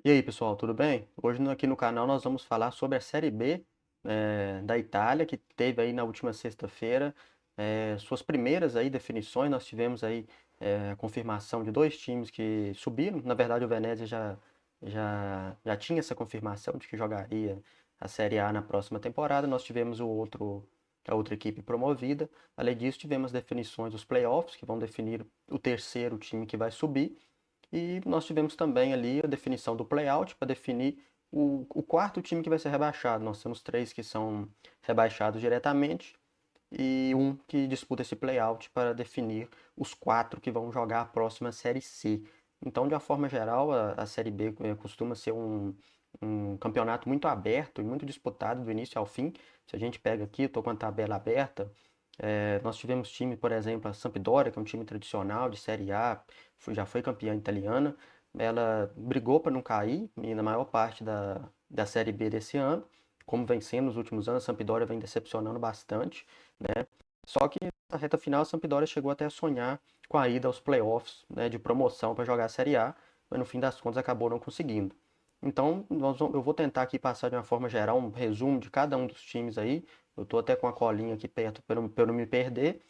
E aí, pessoal, tudo bem? Hoje aqui no canal nós vamos falar sobre a Série B da Itália, que teve aí na última sexta-feira suas primeiras aí definições. Nós tivemos aí a confirmação de dois times que subiram. Na verdade, o Venezia já tinha essa confirmação de que jogaria a Série A na próxima temporada. Nós tivemos a outra equipe promovida. Além disso, tivemos definições dos playoffs, que vão definir o terceiro time que vai subir. E nós tivemos também ali a definição do playout para definir o quarto time que vai ser rebaixado. Nós temos três que são rebaixados diretamente e um que disputa esse playout para definir os quatro que vão jogar a próxima Série C. Então, de uma forma geral, a Série B costuma ser um campeonato muito aberto e muito disputado do início ao fim. Se a gente pega aqui, estou com a tabela aberta, nós tivemos time, por exemplo, a Sampdoria, que é um time tradicional de Série A, já foi campeã italiana. Ela brigou para não cair e na maior parte da Série B desse ano, como vem sendo nos últimos anos, a Sampdoria vem decepcionando bastante, né? Só que na reta final a Sampdoria chegou até a sonhar com a ida aos playoffs, né, de promoção para jogar a Série A, mas no fim das contas acabou não conseguindo. Então, eu vou tentar aqui passar de uma forma geral um resumo de cada um dos times aí. Eu estou até com a colinha aqui perto para eu não me perder.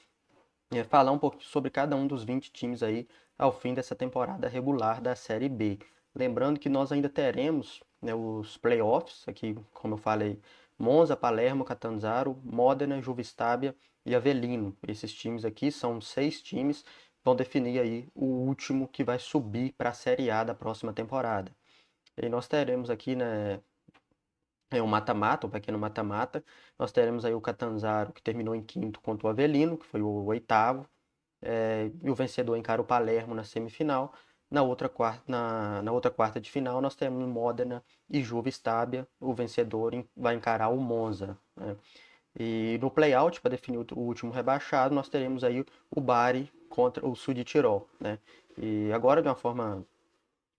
E falar um pouco sobre cada um dos 20 times aí ao fim dessa temporada regular da Série B. Lembrando que nós ainda teremos, né, os playoffs, aqui, como eu falei, Monza, Palermo, Catanzaro, Modena, Juve Stabia e Avellino. Esses times aqui são seis times, vão definir aí o último que vai subir para a Série A da próxima temporada. E nós teremos aqui, né, um mata-mata, um pequeno mata-mata. Nós teremos aí o Catanzaro, que terminou em quinto, contra o Avelino, que foi o oitavo. E o vencedor encara o Palermo na semifinal. Na outra quarta de final, nós temos Modena e Juve Stabia. O vencedor vai encarar o Monza, né? E no play-out, para definir o último rebaixado, nós teremos aí o Bari contra o Sul de Tirol, né? E agora, de uma forma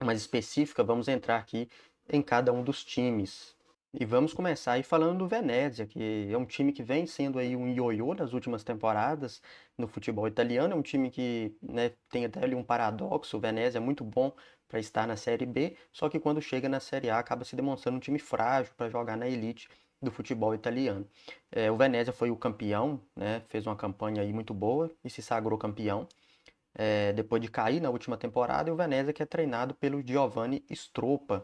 mais específica, vamos entrar aqui em cada um dos times. E vamos começar aí falando do Venezia, que é um time que vem sendo aí um ioiô nas últimas temporadas no futebol italiano. É um time que, né, tem até ali um paradoxo. O Venezia é muito bom para estar na Série B, só que quando chega na Série A acaba se demonstrando um time frágil para jogar na elite do futebol italiano. O Venezia foi o campeão, né, fez uma campanha aí muito boa e se sagrou campeão depois de cair na última temporada, e o Venezia que é treinado pelo Giovanni Stroppa,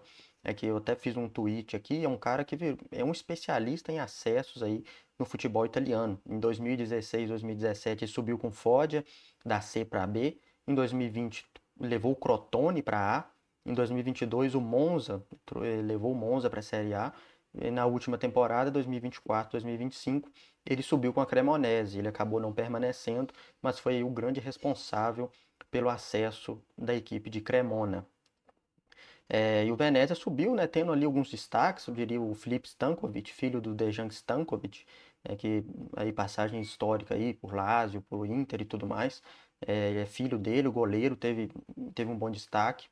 que eu até fiz um tweet aqui, é um cara que é um especialista em acessos aí no futebol italiano. Em 2016, 2017 ele subiu com o Foggia da C para a B, em 2020 levou o Crotone para A, em 2022 o Monza levou o Monza para a Série A, e na última temporada, 2024, 2025, ele subiu com a Cremonese, ele acabou não permanecendo, mas foi o grande responsável pelo acesso da equipe de Cremona. E o Venezia subiu, né, tendo ali alguns destaques, eu diria o Filip Stankovic, filho do Dejan Stankovic, que aí passagem histórica aí por Lazio, por Inter e tudo mais. É filho dele, o goleiro, teve um bom destaque.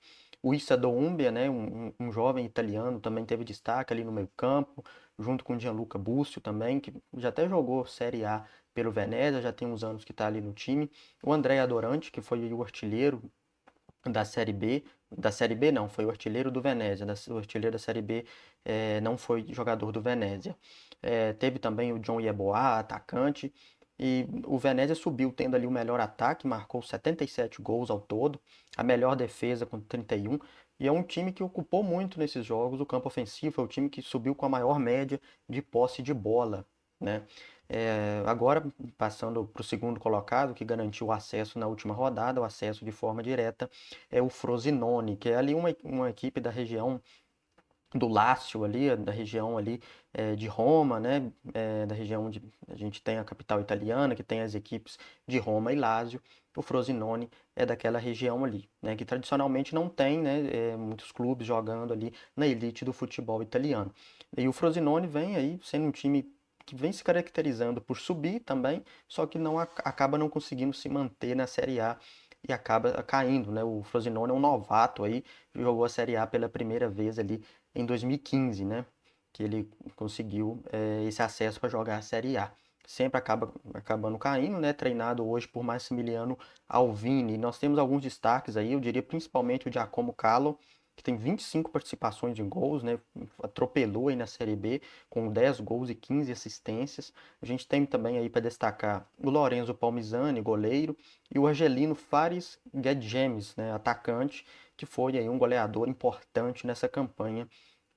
O Issa Doumbia, né, um jovem italiano, também teve destaque ali no meio campo, junto com o Gianluca Busio também, que já até jogou Série A pelo Venezia, já tem uns anos que está ali no time. O Andrea Adorante, que foi o artilheiro da Série B, da Série B não, foi o artilheiro do Venezia, o artilheiro da Série B não foi jogador do Venezia. Teve também o John Yeboah, atacante, e o Venezia subiu tendo ali o melhor ataque, marcou 77 gols ao todo, a melhor defesa com 31, e é um time que ocupou muito nesses jogos o campo ofensivo, é o time que subiu com a maior média de posse de bola, né? Agora, passando para o segundo colocado, que garantiu o acesso na última rodada, o acesso de forma direta, é o Frosinone, que é ali uma equipe da região do Lácio ali, da região ali de Roma, né? Da região onde a gente tem a capital italiana, que tem as equipes de Roma e Lácio. O Frosinone é daquela região ali, né? Que tradicionalmente não tem, né? Muitos clubes jogando ali na elite do futebol italiano. E o Frosinone vem aí sendo um time que vem se caracterizando por subir também, só que não acaba não conseguindo se manter na Série A e acaba caindo, né? O Frosinone é um novato aí, jogou a Série A pela primeira vez ali em 2015, né? Que ele conseguiu esse acesso para jogar a Série A. Sempre acabando caindo, né? Treinado hoje por Massimiliano Alvini. Nós temos alguns destaques aí, eu diria principalmente o Giacomo Callo, que tem 25 participações em gols, né? Atropelou aí na Série B com 10 gols e 15 assistências. A gente tem também aí para destacar o Lorenzo Palmisani, goleiro, e o Argelino Fares Guedes, né, atacante, que foi aí um goleador importante nessa campanha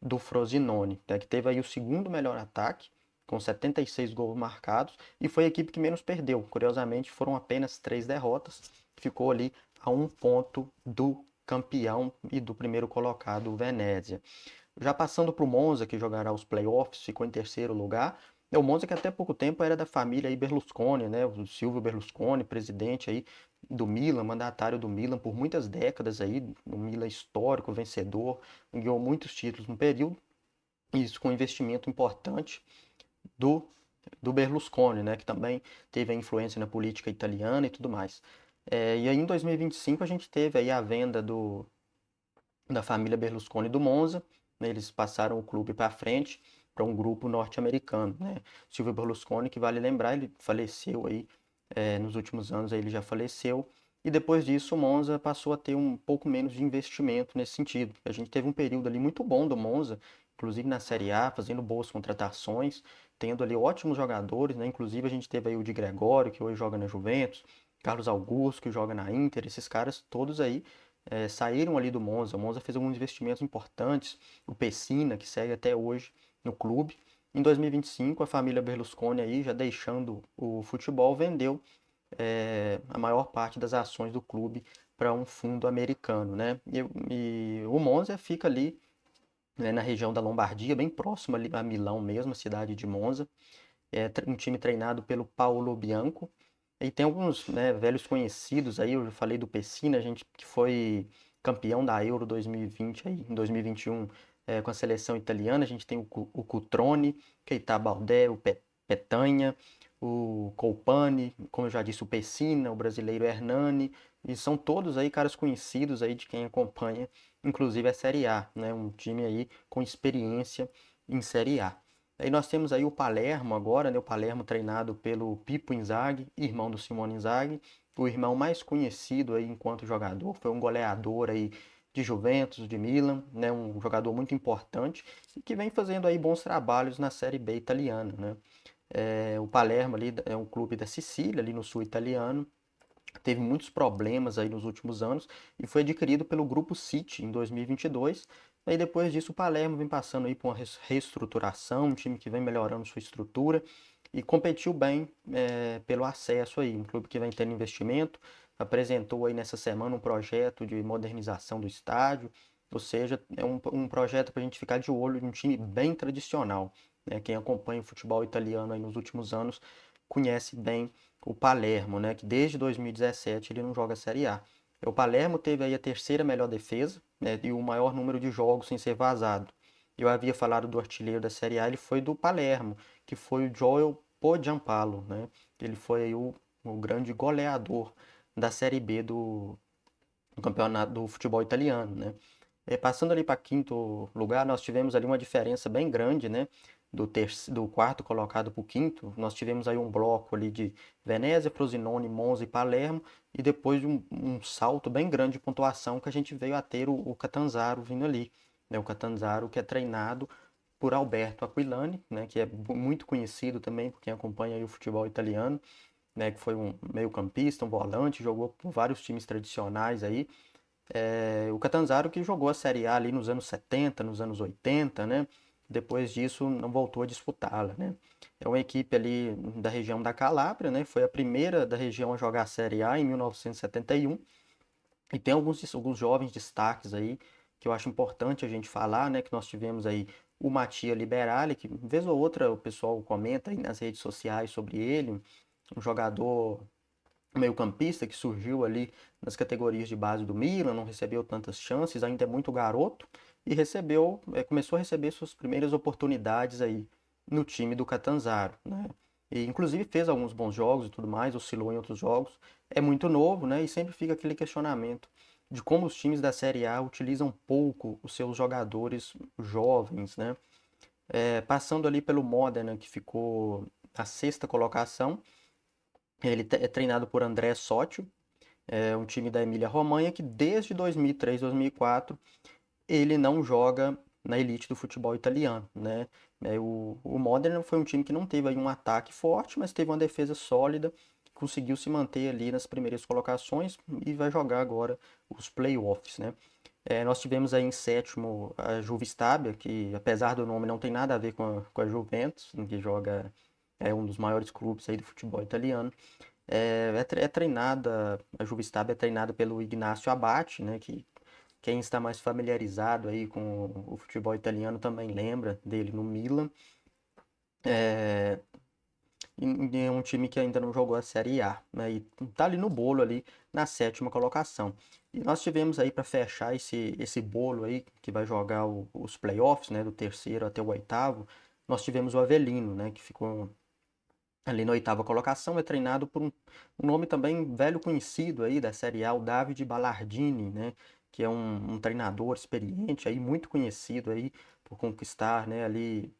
do Frosinone, né, que teve aí o segundo melhor ataque, com 76 gols marcados, e foi a equipe que menos perdeu. Curiosamente, foram apenas 3 derrotas, ficou ali a um ponto do campeão e do primeiro colocado, o Venezia. Já passando para o Monza, que jogará os playoffs, ficou em terceiro lugar. O Monza que até pouco tempo era da família aí Berlusconi, né? O Silvio Berlusconi, presidente aí do Milan, mandatário do Milan por muitas décadas aí, um Milan histórico, vencedor, ganhou muitos títulos no período, isso com investimento importante do, do Berlusconi, né? Que também teve a influência na política italiana e tudo mais. E aí em 2025 a gente teve aí a venda da família Berlusconi do Monza, né? Eles passaram o clube para frente para um grupo norte-americano, né? Silvio Berlusconi, que vale lembrar, ele faleceu aí nos últimos anos, aí ele já faleceu. E depois disso, o Monza passou a ter um pouco menos de investimento nesse sentido. A gente teve um período ali muito bom do Monza, inclusive na Série A, fazendo boas contratações, tendo ali ótimos jogadores, né? Inclusive a gente teve aí o Di Gregório, que hoje joga na Juventus, Carlos Augusto, que joga na Inter, esses caras todos aí saíram ali do Monza. O Monza fez alguns investimentos importantes, o Pessina, que segue até hoje no clube. Em 2025, a família Berlusconi aí, já deixando o futebol, vendeu a maior parte das ações do clube para um fundo americano, né? E o Monza fica ali, né, na região da Lombardia, bem próximo ali a Milão mesmo, a cidade de Monza. É um time treinado pelo Paulo Bianco. E tem alguns, né, velhos conhecidos aí, eu já falei do Pessina, a gente que foi campeão da Euro 2020 aí, em 2021, com a seleção italiana, a gente tem o Cutrone, Keita Baldé, o Petanha, o Colpani, como eu já disse, o Pessina, o brasileiro Hernani, e são todos aí caras conhecidos aí de quem acompanha, inclusive a Série A, né, um time aí com experiência em Série A. Aí nós temos aí o Palermo agora, né? O Palermo treinado pelo Pippo Inzaghi, irmão do Simone Inzaghi, o irmão mais conhecido aí enquanto jogador, foi um goleador aí de Juventus, de Milan, né? Um jogador muito importante e que vem fazendo aí bons trabalhos na Série B italiana, né? O Palermo ali é um clube da Sicília, ali no sul italiano, teve muitos problemas aí nos últimos anos e foi adquirido pelo Grupo City em 2022. Aí depois disso o Palermo vem passando aí por uma reestruturação, um time que vem melhorando sua estrutura e competiu bem pelo acesso aí, um clube que vem tendo investimento, apresentou aí nessa semana um projeto de modernização do estádio, ou seja, é um projeto para a gente ficar de olho de um time bem tradicional, né? Quem acompanha o futebol italiano aí nos últimos anos conhece bem o Palermo, né, que desde 2017 ele não joga a Série A. O Palermo teve aí a terceira melhor defesa, né, e o maior número de jogos sem ser vazado. Eu havia falado do artilheiro da Série A, ele foi do Palermo, que foi o Joel Podjampalo, né? Ele foi aí o grande goleador da Série B do campeonato do futebol italiano, né? Passando ali para quinto lugar, nós tivemos ali uma diferença bem grande, né? Do quarto colocado para o quinto, nós tivemos aí um bloco ali de Venezia, Frosinone, Monza e Palermo, e depois de um salto bem grande de pontuação que a gente veio a ter o Catanzaro vindo ali, né? O Catanzaro que é treinado por Alberto Aquilani, né? Que é muito conhecido também por quem acompanha aí o futebol italiano, né? Que foi um meio-campista, um volante, jogou por vários times tradicionais aí, o Catanzaro que jogou a Série A ali nos anos 70, nos anos 80, né? Depois disso não voltou a disputá-la, né? É uma equipe ali da região da Calábria, né? Foi a primeira da região a jogar a Série A em 1971. E tem alguns jovens destaques aí que eu acho importante a gente falar, né? Que nós tivemos aí o Mattia Liberali, que vez ou outra o pessoal comenta aí nas redes sociais sobre ele, um jogador meio-campista que surgiu ali nas categorias de base do Milan, não recebeu tantas chances, ainda é muito garoto e começou a receber suas primeiras oportunidades aí no time do Catanzaro, né? E inclusive fez alguns bons jogos e tudo mais, oscilou em outros jogos. É muito novo, né? E sempre fica aquele questionamento de como os times da Série A utilizam pouco os seus jogadores jovens, né? Passando ali pelo Modena, que ficou na sexta colocação, ele é treinado por André Sotio, é um time da Emília-Romanha que desde 2003, 2004 ele não joga na elite do futebol italiano, né? O Modena foi um time que não teve aí um ataque forte, mas teve uma defesa sólida, conseguiu se manter ali nas primeiras colocações e vai jogar agora os playoffs, né? Nós tivemos aí em sétimo a Juve Stabia, que apesar do nome não tem nada a ver com a Juventus, que joga um dos maiores clubes aí do futebol italiano. É treinada, a Juve Stabia é treinada pelo Ignacio Abate, né, que quem está mais familiarizado aí com o futebol italiano também lembra dele no Milan. É, e é um time que ainda não jogou a Série A, né? E tá ali no bolo ali na sétima colocação. E nós tivemos aí para fechar esse bolo aí que vai jogar os playoffs, né, do terceiro até o oitavo, nós tivemos o Avelino, né, que ficou ali na oitava colocação, é treinado por um nome também velho conhecido aí da Série A, o Davide Ballardini, né, que é um treinador experiente aí, muito conhecido aí por conquistar, né, ali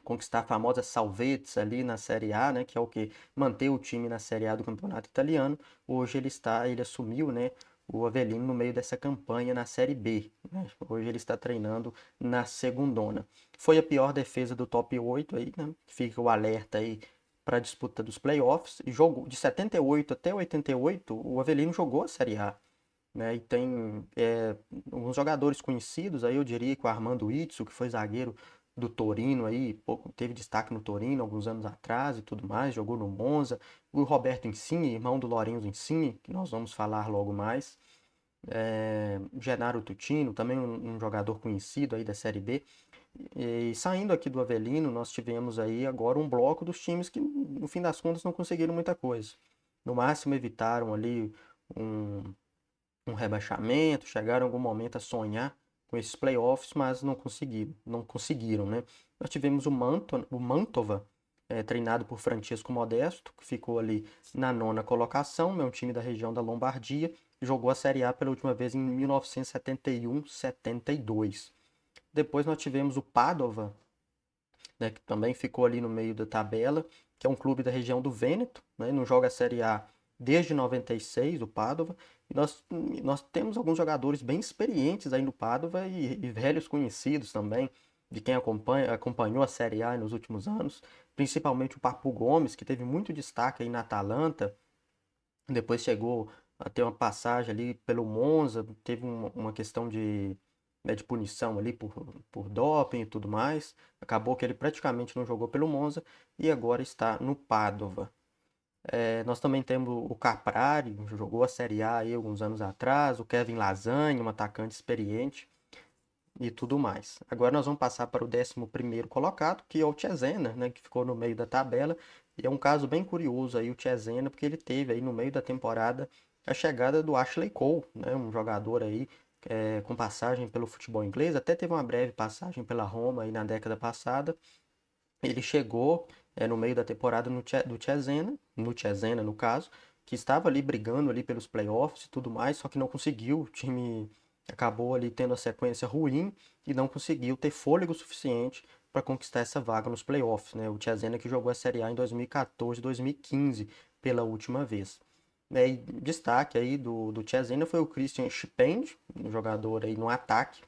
conquistar a famosa salvezza ali na Série A, né, que é o que manter o time na Série A do Campeonato Italiano. Hoje ele assumiu, né, o Avelino no meio dessa campanha na Série B, né? Hoje ele está treinando na segundona. Foi a pior defesa do top 8 aí, né? Fica o alerta aí para a disputa dos playoffs. E jogou de 78 até 88, o Avelino jogou a Série A, né? E tem alguns jogadores conhecidos aí, eu diria que o Armando Izzo, que foi zagueiro do Torino aí, teve destaque no Torino alguns anos atrás e tudo mais, jogou no Monza. O Roberto Insigne, irmão do Lorenzo Insigne, que nós vamos falar logo mais. Gennaro Tutino, também um jogador conhecido aí da Série B. E saindo aqui do Avelino, nós tivemos aí agora um bloco dos times que, no fim das contas, não conseguiram muita coisa. No máximo evitaram ali um um rebaixamento, chegaram em algum momento a sonhar com esses playoffs, mas não conseguiram, né? Nós tivemos o Mantova, treinado por Francesco Modesto, que ficou ali na nona colocação, é um time da região da Lombardia, jogou a Série A pela última vez em 1971-72. Depois nós tivemos o Padova, né, que também ficou ali no meio da tabela, que é um clube da região do Vêneto, né, não joga a Série A desde 96, o Padova, e nós temos alguns jogadores bem experientes aí no Padova e velhos conhecidos também, de quem acompanhou a Série A nos últimos anos, principalmente o Papu Gomes, que teve muito destaque aí na Atalanta, depois chegou a ter uma passagem ali pelo Monza, teve uma questão de punição ali por doping e tudo mais. Acabou que ele praticamente não jogou pelo Monza e agora está no Padova. Nós também temos o Caprari, jogou a Série A aí alguns anos atrás, o Kevin Lasanha, um atacante experiente e tudo mais. Agora nós vamos passar para o 11º colocado, que é o Cesena, né, que ficou no meio da tabela. E é um caso bem curioso aí o Cesena, porque ele teve aí no meio da temporada a chegada do Ashley Cole, né, um jogador aí com passagem pelo futebol inglês, até teve uma breve passagem pela Roma aí na década passada. Ele chegou no meio da temporada do Cesena, no Cesena no caso, que estava ali brigando ali pelos playoffs e tudo mais, só que não conseguiu. O time acabou ali tendo a sequência ruim e não conseguiu ter fôlego suficiente para conquistar essa vaga nos playoffs, né? O Cesena que jogou a Série A em 2014 e 2015 pela última vez. E destaque aí do Cesena foi o Christian Stipendi, um jogador aí no ataque,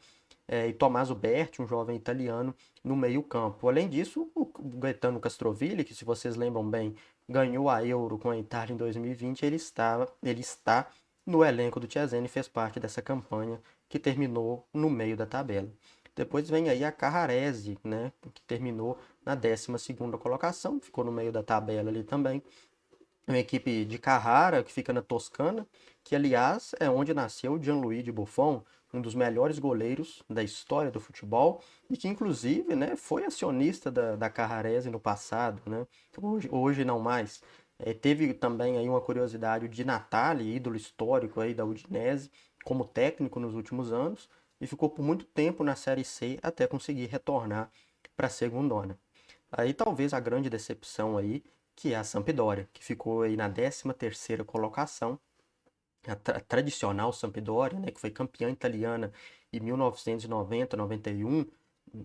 e Tommaso Berti, um jovem italiano, no meio-campo. Além disso, o Gaetano Castrovilli, que se vocês lembram bem, ganhou a Euro com a Itália em 2020, ele está no elenco do Chieseni e fez parte dessa campanha que terminou no meio da tabela. Depois vem aí a Carrarese, né, que terminou na 12ª colocação, ficou no meio da tabela ali também. Uma equipe de Carrara, que fica na Toscana, que aliás é onde nasceu Gianluigi Buffon, um dos melhores goleiros da história do futebol e que inclusive, né, foi acionista da Carrarese no passado, né? Hoje não mais. Teve também aí uma curiosidade, o Di Natale, ídolo histórico aí da Udinese, como técnico nos últimos anos e ficou por muito tempo na Série C até conseguir retornar para a segundona. Aí talvez a grande decepção aí, que é a Sampdoria, que ficou aí na 13ª colocação, a tradicional Sampdoria, né, que foi campeã italiana em 1990, 91,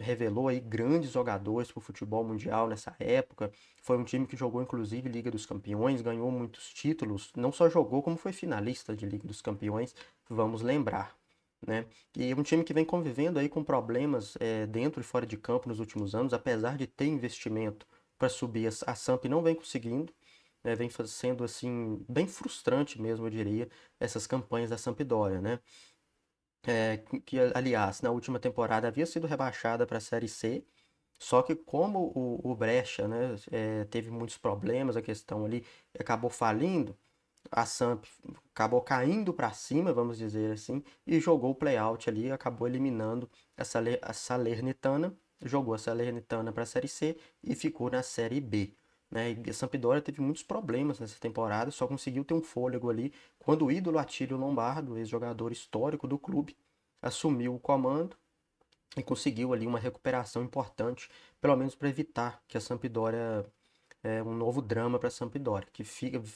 revelou aí grandes jogadores para o futebol mundial nessa época. Foi um time que jogou inclusive Liga dos Campeões, ganhou muitos títulos, não só jogou como foi finalista de Liga dos Campeões, vamos lembrar. né? E é um time que vem convivendo aí com problemas dentro e fora de campo nos últimos anos, apesar de ter investimento para subir, a Samp não vem conseguindo, né? Vem sendo assim bem frustrante mesmo, eu diria, essas campanhas da Sampdoria, né? Que aliás, na última temporada havia sido rebaixada para a Série C, só que como o Brescia, né, teve muitos problemas, a questão ali acabou falindo, a Samp acabou caindo para cima, vamos dizer assim, e jogou o play-out ali, acabou eliminando a Salernitana, jogou a Salernitana para a Série C e ficou na Série B. Né? E a Sampdoria teve muitos problemas nessa temporada, só conseguiu ter um fôlego ali quando o ídolo Attilio Lombardo, ex-jogador histórico do clube, assumiu o comando e conseguiu ali uma recuperação importante, pelo menos para evitar que a Sampdoria um novo drama para a Sampdoria, que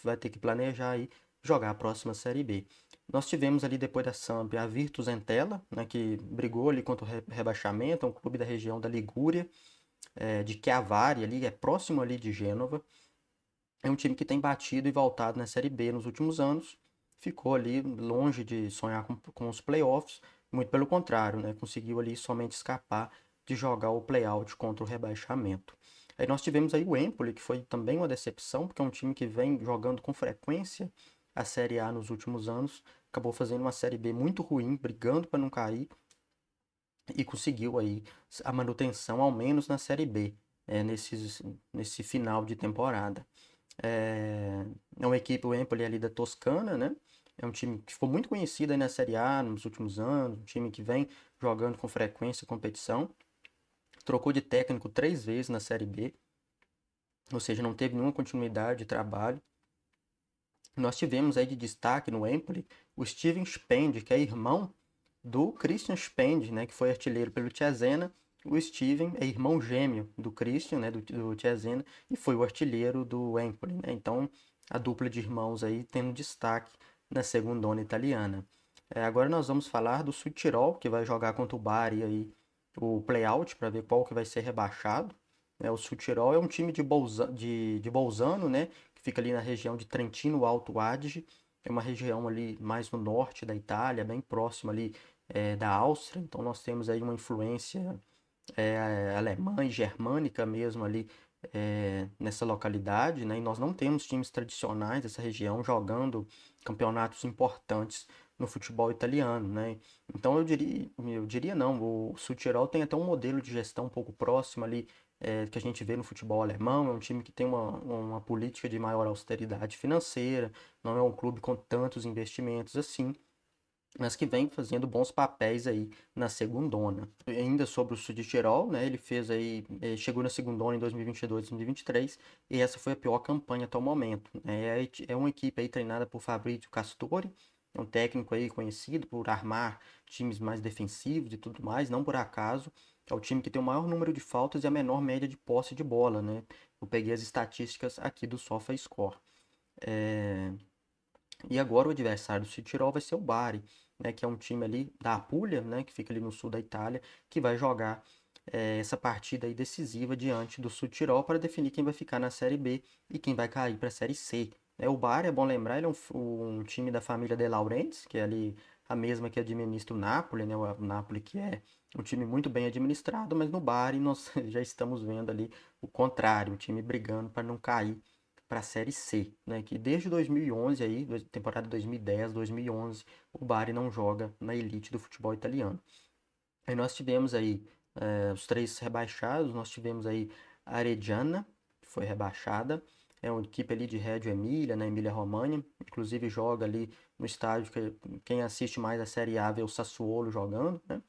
vai ter que planejar aí jogar a próxima Série B. Nós tivemos ali depois da Samp a Virtus Entella, né, que brigou ali contra o rebaixamento, é um clube da região da Ligúria, de Chiavari, ali, é próximo ali de Gênova. É um time que tem batido e voltado na Série B nos últimos anos, ficou ali longe de sonhar com os playoffs, muito pelo contrário, né, conseguiu ali somente escapar de jogar o playout contra o rebaixamento. Aí nós tivemos aí o Empoli, que foi também uma decepção, porque é um time que vem jogando com frequência a Série A nos últimos anos, acabou fazendo uma Série B muito ruim, brigando para não cair, e conseguiu aí a manutenção, ao menos na Série B, nesse final de temporada. É, é uma equipe, o Empoli ali da Toscana, né? É um time que ficou muito conhecido aí na Série A nos últimos anos, um time que vem jogando com frequência competição. Trocou de técnico 3 vezes na Série B, ou seja, não teve nenhuma continuidade de trabalho. Nós tivemos aí de destaque no Empoli o Steven Spend, que é irmão do Christian Spend, né, que foi artilheiro pelo Cesena. O Steven é irmão gêmeo do Christian, né, do Cesena, e foi o artilheiro do Empoli, né? Então, a dupla de irmãos aí tendo destaque na segundona italiana. Agora nós vamos falar do Südtirol, que vai jogar contra o Bari aí o play-out para ver qual que vai ser rebaixado. O Südtirol é um time de Bolzano, né, que fica ali na região de Trentino Alto Adige. É uma região ali mais no norte da Itália, bem próxima ali da Áustria. Então nós temos aí uma influência alemã e germânica mesmo ali nessa localidade, né? E nós não temos times tradicionais dessa região jogando campeonatos importantes no futebol italiano, né? Então eu diria não, o Südtirol tem até um modelo de gestão um pouco próximo ali que a gente vê no futebol alemão, é um time que tem uma política de maior austeridade financeira, não é um clube com tantos investimentos assim, mas que vem fazendo bons papéis aí na segundona. E ainda sobre o Südtirol, né, ele fez aí, chegou na segundona em 2022, 2023, e essa foi a pior campanha até o momento. É uma equipe aí treinada por Fabrizio Castori, é um técnico aí conhecido por armar times mais defensivos e tudo mais, não por acaso. É o time que tem o maior número de faltas e a menor média de posse de bola, né? Eu peguei as estatísticas aqui do SofaScore. É, e agora o adversário do Südtirol vai ser o Bari, né, que é um time ali da Apulia, né, que fica ali no sul da Itália, que vai jogar essa partida aí decisiva diante do Südtirol para definir quem vai ficar na Série B e quem vai cair para a Série C. O Bari, é bom lembrar, ele é um time da família De Laurentiis, que é ali a mesma que administra o Napoli, né, o Napoli que é um time muito bem administrado, mas no Bari nós já estamos vendo ali o contrário, o time brigando para não cair para a Série C, né? Que desde 2011 aí, temporada 2010, 2011, o Bari não joga na elite do futebol italiano. Aí nós tivemos aí os três rebaixados, nós tivemos aí a Reggiana, que foi rebaixada, é uma equipe ali de Reggio Emília, na Emília-Romagna, inclusive joga ali no estádio que quem assiste mais a Série A vê o Sassuolo jogando, né?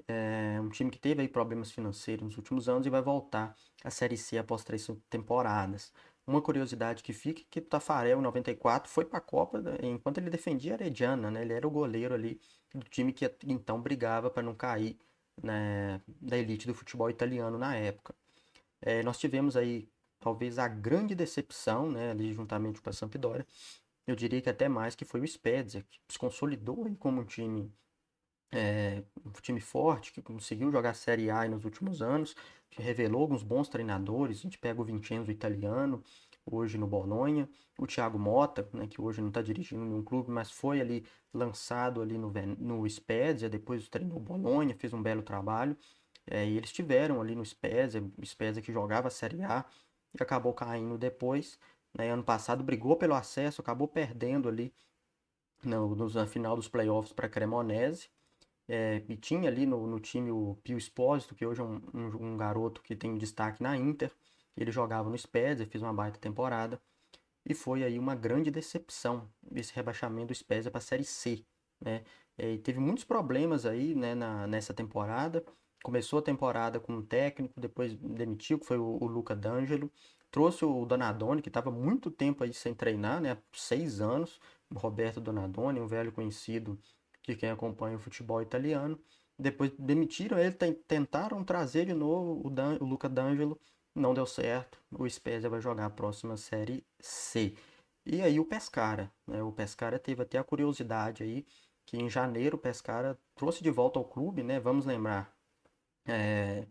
É um time que teve aí problemas financeiros nos últimos anos e vai voltar à Série C após 3 temporadas. Uma curiosidade que fica é que o Tafarel, em 94, foi para a Copa enquanto ele defendia a Arediana, né? Ele era o goleiro ali do time que então brigava para não cair, né, da elite do futebol italiano na época. Nós tivemos aí talvez a grande decepção, né, ali juntamente com a Sampdoria, eu diria que até mais, que foi o Spezia, que se consolidou aí como um time forte, que conseguiu jogar Série A nos últimos anos, que revelou alguns bons treinadores. A gente pega o Vincenzo italiano, hoje no Bolonha. O Thiago Motta, né, que hoje não está dirigindo nenhum clube, mas foi ali lançado ali no Spezia, depois treinou o Bolonha, fez um belo trabalho. E eles tiveram ali no Spezia, o Spezia que jogava a Série A e acabou caindo depois. Né, ano passado brigou pelo acesso, acabou perdendo ali na final dos playoffs para a Cremonese. E tinha ali no time o Pio Espósito, que hoje é um garoto que tem destaque na Inter. Ele jogava no Spezia, fez uma baita temporada. E foi aí uma grande decepção esse rebaixamento do Spezia para a Série C, né? E teve muitos problemas aí, né, nessa temporada. Começou a temporada com um técnico, depois demitiu, que foi o Luca D'Angelo. Trouxe o Donadoni, que estava muito tempo aí sem treinar, né? 6 anos. O Roberto Donadoni, um velho conhecido de quem acompanha o futebol italiano. Depois demitiram ele, tentaram trazer de novo o Luca D'Angelo, não deu certo. O Spezia vai jogar a próxima Série C. E aí o Pescara, né? O Pescara teve até a curiosidade aí que em janeiro o Pescara trouxe de volta ao clube, né? Vamos lembrar, é,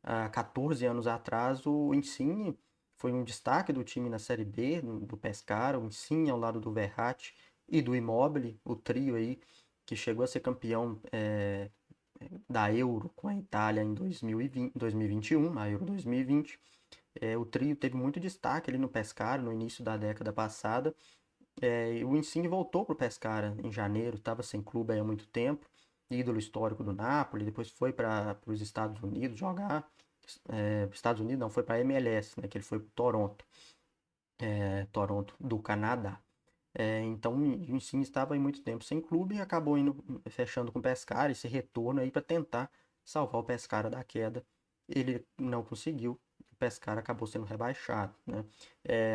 há 14 anos atrás o Insigne foi um destaque do time na Série B do Pescara, o Insigne ao lado do Verratti e do Immobile, o trio aí que chegou a ser campeão da Euro com a Itália em 2021, a Euro 2020. O trio teve muito destaque ali no Pescara no início da década passada. O Insigne voltou para o Pescara em janeiro, estava sem clube há muito tempo, ídolo histórico do Napoli, depois foi para os Estados Unidos jogar. Estados Unidos não, foi para a MLS, né, que ele foi para Toronto, Toronto do Canadá. Então o Insigne estava em muito tempo sem clube e acabou fechando com o Pescara, esse retorno aí para tentar salvar o Pescara da queda. Ele não conseguiu, o Pescara acabou sendo rebaixado, né?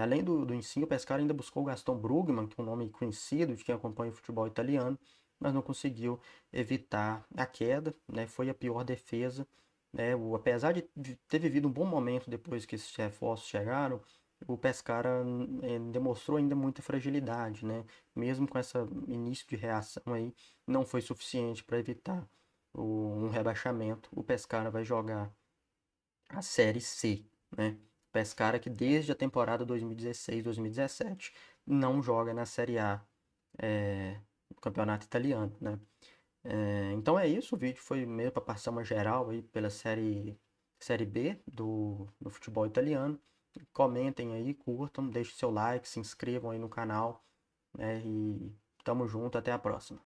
Além do Insigne, o Pescara ainda buscou o Gaston Brugman, que é um nome conhecido de quem acompanha o futebol italiano, mas não conseguiu evitar a queda, né? Foi a pior defesa, né? Apesar de ter vivido um bom momento depois que esses reforços chegaram, o Pescara demonstrou ainda muita fragilidade, né? Mesmo com esse início de reação aí, não foi suficiente para evitar um rebaixamento. O Pescara vai jogar a Série C, né? O Pescara que desde a temporada 2016-2017 não joga na Série A do Campeonato Italiano, né? Então é isso, o vídeo foi meio para passar uma geral aí pela série B do futebol italiano. Comentem aí, curtam, deixem seu like, se inscrevam aí no canal, né? E tamo junto, até a próxima.